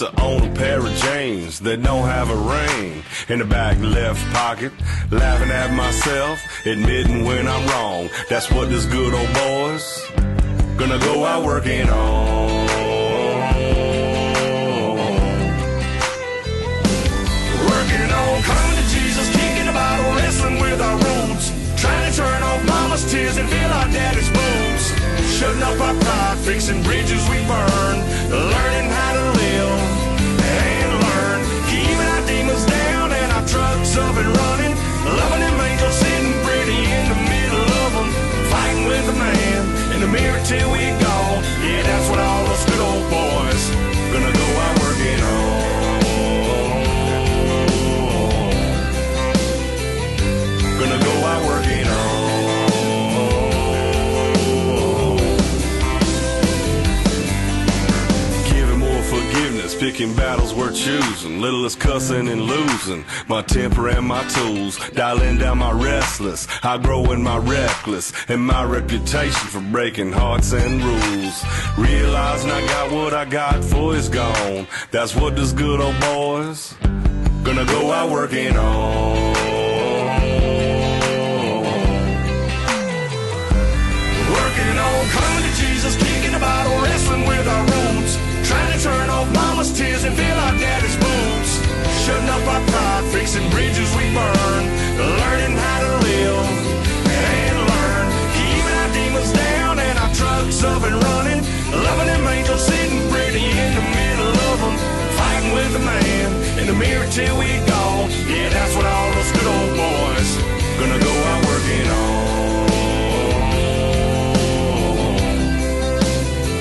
to own a pair of jeans that don't have a ring. In the back left pocket, laughing at myself, admitting when I'm wrong. That's what this good old boy's gonna go out working on. Working on, coming to Jesus, kicking a bottle, wrestling with our roots, trying to turn off mama's tears and feel our daddy's boots. Shutting up our pride, fixing bridges we burn, learning how to live and learn, keeping our demons down and our trucks up and running, loving them angels sitting pretty in the middle of them, fighting with the man in the mirror till we gone. Yeah, that's what all us good old boys gonna go out working on. Gonna go out working on. Picking battles we're choosing, littlest cussing and losing, my temper and my tools, dialing down my restless, I grow in my reckless, and my reputation for breaking hearts and rules. Realizing I got what I got for is gone, that's what this good old boy's gonna go out working on. Working on, coming to Jesus, kicking a bottle, wrestling with our roots, trying to turn off mama's tears and feel our daddy's boots. Shutting up our pride, fixing bridges we burn, learning how to live and learn, keeping our demons down and our trucks up and running, loving them angels sitting pretty in the middle of them, fighting with the man in the mirror till we